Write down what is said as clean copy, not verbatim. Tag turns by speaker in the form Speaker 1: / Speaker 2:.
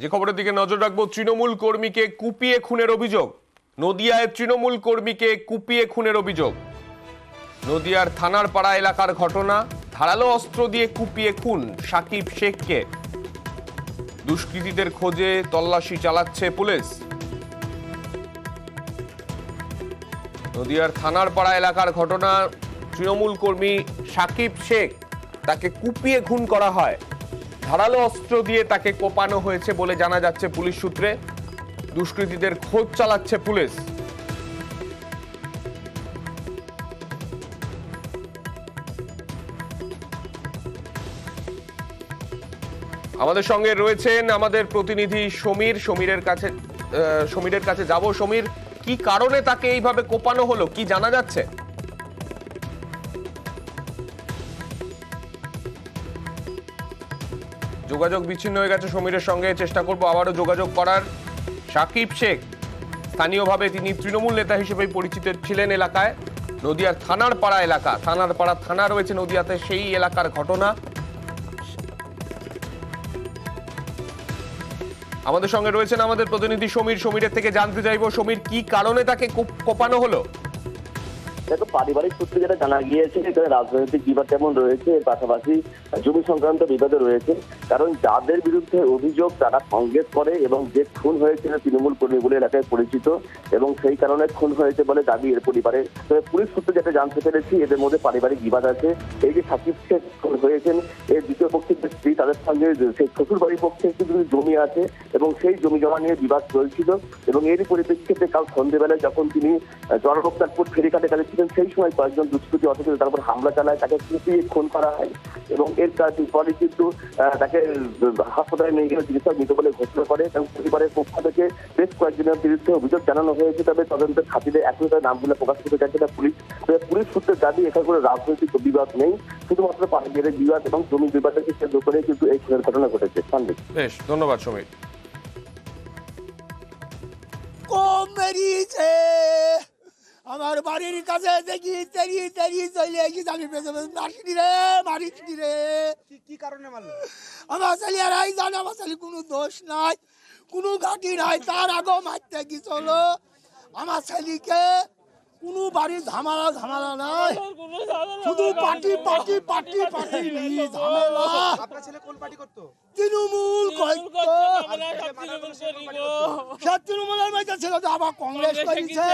Speaker 1: যে খবরের দিকে নজর রাখবো, তৃণমূল কর্মীকে কুপিয়ে খুনের অভিযোগ। নদিয়ায় তৃণমূল কর্মীকে কুপিয়ে খুনের অভিযোগ। নদিয়ার থানার পাড়া এলাকার ঘটনা। ধারালো অস্ত্র দিয়ে কুপিয়ে খুন সাকিব শেখকে। দুষ্কৃতীদের খোঁজে তল্লাশি চালাচ্ছে পুলিশ। নদিয়ার থানার পাড়া এলাকার ঘটনা। তৃণমূল কর্মী সাকিব শেখ, তাকে কুপিয়ে খুন করা হয়। ধারালো অস্ত্র দিয়ে তাকে কোপানো হয়েছে বলে জানা যাচ্ছে পুলিশ সূত্রে। দুষ্কৃতীদের খোঁজ চালাচ্ছে পুলিশ। আমাদের সঙ্গে রয়েছেন আমাদের প্রতিনিধি সমীর। সমীরের কাছে যাব। সমীর, কি কারণে তাকে এইভাবে কোপানো হলো, কি জানা যাচ্ছে? যোগাযোগ বিচ্ছিন্ন হয়ে গেছে সমীরের সঙ্গে, চেষ্টা করবো আবারও যোগাযোগ করার। সাকিব শেখ, স্থানীয়ভাবে তিনি তৃণমূল নেতা হিসেবে পরিচিত ছিলেন এলাকায়। নদিয়ার থানার পাড়া এলাকা, থানার পাড়া থানা রয়েছে নদিয়াতে, সেই এলাকার ঘটনা। আমাদের সঙ্গে রয়েছেন আমাদের প্রতিনিধি সমীর। সমীরের থেকে জানতে চাইবো, সমীর, কি কারণে তাকে কোপানো হলো?
Speaker 2: দেখো, পারিবারিক সূত্রে যেটা জানা গিয়েছে, এখানে রাজনৈতিক বিবাদ যেমন রয়েছে, এর পাশাপাশি জমি সংক্রান্ত বিবাদও রয়েছে। কারণ যাদের বিরুদ্ধে অভিযোগ তারা কংগ্রেস করে এবং যে খুন হয়েছিল তৃণমূল কর্মী বলে এলাকায় পরিচিত, এবং সেই কারণে খুন হয়েছে বলে দাবি এর পরিবারে। তবে পুলিশ সূত্রে যেটা জানতে পেরেছি, এদের মধ্যে পারিবারিক বিবাদ আছে। এই যে সাকিব শেখ খুন হয়েছেন, এর দ্বিতীয় পক্ষের যে স্ত্রী, তাদের সঙ্গে সেই শ্বশুর বাড়ির পক্ষে একটু জমি আছে এবং সেই জমি জমা নিয়ে বিবাদ চলছিল। এবং এরই পরিপ্রেক্ষিতে কাল সন্ধ্যেবেলায় যখন তিনি চরমোক্তারপুর ফেরিঘাটে ছিলেন, সেই সময় কয়েকজন দুষ্কৃতী অথচ তার উপর হামলা চালায়, তাকে কুপিয়ে খুন করা হয়। এবং এর পরে কিন্তু তাকে হাসপাতালে নিয়ে গেলে চিকিৎসক মৃত বলে ঘোষণা করে এবং পরিবারের পক্ষ থেকে বেশ কয়েকজনের বিরুদ্ধে অভিযোগ জানানো হয়েছে। তবে তদন্তের খাতিরে এখনো তার নামগুলো প্রকাশ করতে চাইছে না পুলিশ। তবে পুলিশ সূত্রের দাবি, এখানে কোনো রাজনৈতিক বিবাদ নেই, শুধুমাত্র পারিবারিক বিবাদ এবং জমি বিবাদকে কেন্দ্র করে কিন্তু এই খুনের ঘটনা ঘটেছে।
Speaker 1: বেশ, ধন্যবাদ সমীর।
Speaker 3: আমার বাড়ির কাছে দেখি তেরি চলে গেছি, আমি মারিনি রে।
Speaker 4: কি কারণে মারলো?
Speaker 3: আমার ছেলেরাই জানে, আমার ছেলে কোনো দোষ নাই, কোনো ঘাটি নাই, তার আগেও মারতে গেছিল। আমার ছেলেকে কোনো বাড়ির ঝামেলা নাই, শুধু পার্টি ঝামেলা।
Speaker 4: আপনার ছেলে কোন পার্টি করতো?
Speaker 3: তৃণমূল করতো। সে তৃণমূলের মধ্যে ছিল, আবার কংগ্রেস করেছে।